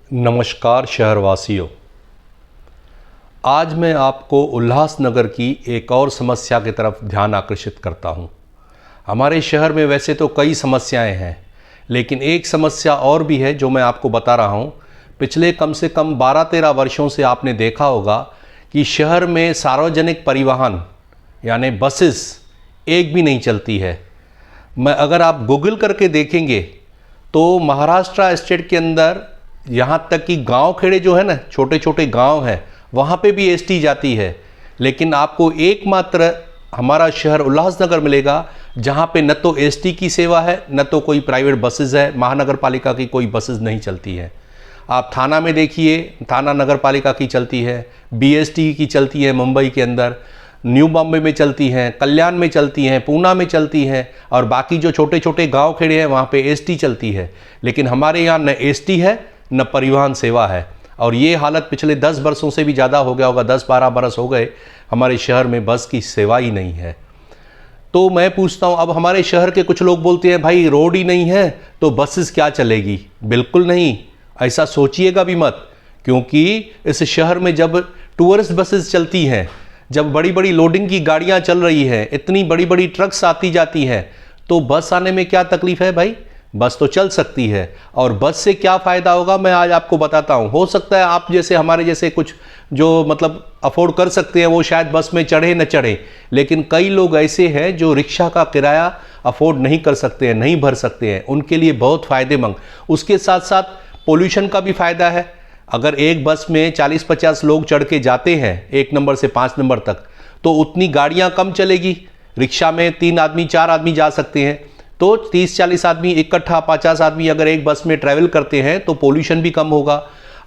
नमस्कार शहरवासियों। आज मैं आपको उल्लासनगर की एक और समस्या की तरफ ध्यान आकर्षित करता हूं। हमारे शहर में वैसे तो कई समस्याएं हैं, लेकिन एक समस्या और भी है जो मैं आपको बता रहा हूं। पिछले कम से कम 12-13 वर्षों से आपने देखा होगा कि शहर में सार्वजनिक परिवहन यानी बसेस एक भी नहीं चलती है। अगर आप गूगल करके देखेंगे तो महाराष्ट्र स्टेट के अंदर यहाँ तक कि गांव खेड़े जो है ना, छोटे छोटे गांव हैं, वहाँ पे भी एसटी जाती है। लेकिन आपको एकमात्र हमारा शहर उल्लासनगर मिलेगा जहाँ पे न तो एसटी की सेवा है, न तो कोई प्राइवेट बसेस है। महानगर पालिका की कोई बसेस नहीं चलती है। आप थाना में देखिए, थाना नगर पालिका की चलती है, बीएसटी की चलती है, मुंबई के अंदर न्यू बॉम्बे में चलती हैं, कल्याण में चलती हैं, पूना में चलती हैं, और बाकी जो छोटे छोटे गांव खेड़े हैं वहाँ पे एसटी चलती है। लेकिन हमारे यहाँ न एसटी है न परिवहन सेवा है। और ये हालत पिछले 10 वर्षों से भी ज़्यादा हो गया होगा, 10-12 बरस हो गए हमारे शहर में बस की सेवा ही नहीं है। तो मैं पूछता हूँ, अब हमारे शहर के कुछ लोग बोलते हैं भाई रोड ही नहीं है तो बसेस क्या चलेगी। बिल्कुल नहीं, ऐसा सोचिएगा भी मत, क्योंकि इस शहर में जब टूरिस्ट बसेस चलती हैं, जब बड़ी बड़ी लोडिंग की गाड़ियाँ चल रही हैं, इतनी बड़ी बड़ी ट्रक्स आती जाती हैं, तो बस आने में क्या तकलीफ़ है भाई। बस तो चल सकती है। और बस से क्या फ़ायदा होगा मैं आज आपको बताता हूँ। हो सकता है आप जैसे हमारे जैसे कुछ जो मतलब अफोर्ड कर सकते हैं वो शायद बस में चढ़े न चढ़े, लेकिन कई लोग ऐसे हैं जो रिक्शा का किराया अफोर्ड नहीं कर सकते हैं, नहीं भर सकते हैं। उनके लिए बहुत फ़ायदेमंद। उसके साथ साथ पोल्यूशन का भी फ़ायदा है। अगर एक बस में 40-50 लोग चढ़ के जाते हैं 1 नंबर से 5 नंबर तक, तो उतनी गाड़ियाँ कम चलेगी। रिक्शा में 3 आदमी 4 आदमी जा सकते हैं, तो 30-40 आदमी इकट्ठा 50 आदमी अगर एक बस में ट्रैवल करते हैं तो पोल्यूशन भी कम होगा।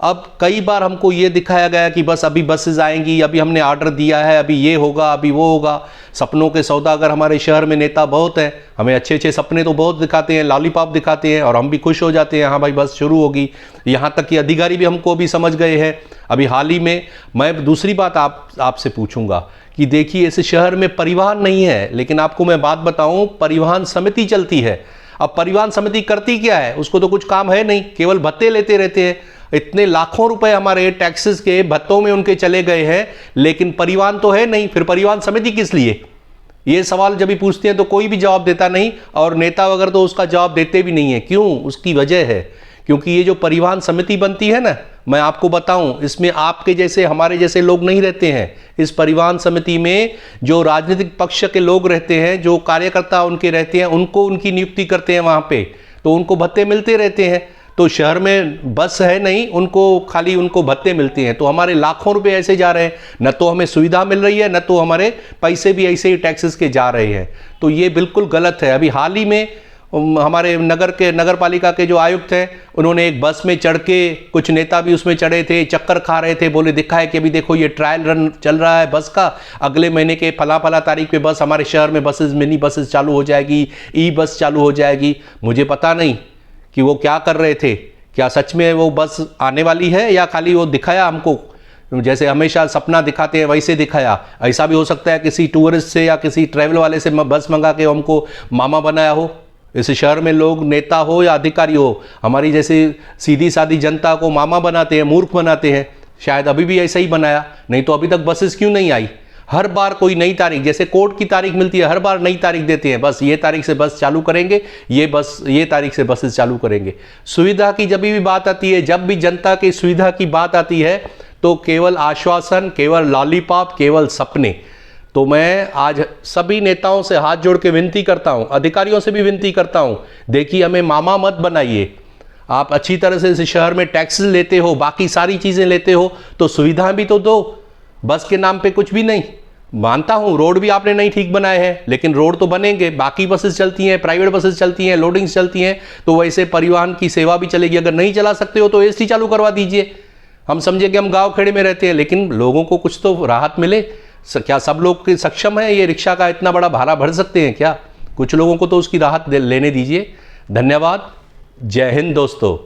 अब कई बार हमको ये दिखाया गया कि बस अभी बसेस आएंगी, अभी हमने ऑर्डर दिया है, अभी ये होगा, अभी वो होगा। सपनों के सौदागर हमारे शहर में नेता बहुत हैं, हमें अच्छे अच्छे सपने तो बहुत दिखाते हैं, लॉलीपॉप दिखाते हैं, और हम भी खुश हो जाते हैं, हाँ भाई बस शुरू होगी। यहाँ तक कि अधिकारी भी हमको भी समझ गए हैं। अभी हाल ही में मैं दूसरी बात आपसे पूछूंगा कि देखिए इस शहर में परिवहन नहीं है, लेकिन आपको मैं बात बताऊं, परिवहन समिति चलती है। अब परिवहन समिति करती क्या है, उसको तो कुछ काम है नहीं, केवल भत्ते लेते रहते हैं। इतने लाखों रुपए हमारे टैक्सेस के भत्तों में उनके चले गए हैं, लेकिन परिवहन तो है नहीं। फिर परिवहन समिति किस लिए, ये सवाल जब भी पूछते हैं तो कोई भी जवाब देता नहीं, और नेता वगैरह तो उसका जवाब देते भी नहीं है। क्यों, उसकी वजह है क्योंकि ये जो परिवहन समिति बनती है ना, मैं आपको बताऊं, इसमें आपके जैसे हमारे जैसे लोग नहीं रहते हैं। इस परिवहन समिति में जो राजनीतिक पक्ष के लोग रहते हैं, जो कार्यकर्ता उनके रहते हैं, उनको उनकी नियुक्ति करते हैं वहाँ पे, तो उनको भत्ते मिलते रहते हैं। तो शहर में बस है नहीं, उनको खाली उनको भत्ते मिलते हैं। तो हमारे लाखों रुपए ऐसे जा रहे हैं, न तो हमें सुविधा मिल रही है, न तो हमारे पैसे भी ऐसे ही टैक्सेस के जा रहे हैं। तो ये बिल्कुल गलत है। अभी हाल ही में हमारे नगर पालिका के जो आयुक्त हैं, उन्होंने एक बस में चढ़ के, कुछ नेता भी उसमें चढ़े थे, चक्कर खा रहे थे, बोले दिखा है कि अभी देखो ये ट्रायल रन चल रहा है बस का, अगले महीने के फला तारीख पे बस हमारे शहर में बसेस, मिनी बसेस चालू हो जाएगी, ई बस चालू हो जाएगी। मुझे पता नहीं कि वो क्या कर रहे थे, क्या सच में वो बस आने वाली है या खाली वो दिखाया हमको, जैसे हमेशा सपना दिखाते हैं वैसे दिखाया। ऐसा भी हो सकता है किसी टूरिस्ट से या किसी ट्रैवल वाले से बस मंगा के हमको मामा बनाया हो। इस शहर में लोग नेता हो या अधिकारी हो, हमारी जैसे सीधी सादी जनता को मामा बनाते हैं, मूर्ख बनाते हैं। शायद अभी भी ऐसा ही बनाया, नहीं तो अभी तक बसेस क्यों नहीं आई। हर बार कोई नई तारीख, जैसे कोर्ट की तारीख मिलती है, हर बार नई तारीख देते हैं, बस ये तारीख से बस चालू करेंगे, ये तारीख से बसेस चालू करेंगे। सुविधा की जब भी बात आती है, जब भी जनता की सुविधा की बात आती है, तो केवल आश्वासन, केवल लॉलीपॉप, केवल सपने। तो मैं आज सभी नेताओं से हाथ जोड़ के विनती करता हूं, अधिकारियों से भी विनती करता हूं, देखिए हमें मामा मत बनाइए। आप अच्छी तरह से इस शहर में टैक्सेस लेते हो, बाकी सारी चीज़ें लेते हो, तो सुविधाएं भी तो दो। बस के नाम पे कुछ भी नहीं। मानता हूं रोड भी आपने नहीं ठीक बनाए हैं, लेकिन रोड तो बनेंगे, बाकी बसेस चलती हैं, प्राइवेट बसेस चलती हैं, लोडिंग्स चलती हैं, तो वैसे परिवहन की सेवा भी चलेगी। अगर नहीं चला सकते हो तो एसटी चालू करवा दीजिए। हम समझे कि हम गाँव खेड़े में रहते हैं, लेकिन लोगों को कुछ तो राहत मिले। क्या सब लोग सक्षम हैं ये रिक्शा का इतना बड़ा भाड़ा भर सकते हैं क्या? कुछ लोगों को तो उसकी राहत लेने दीजिए। धन्यवाद। जय हिंद दोस्तों।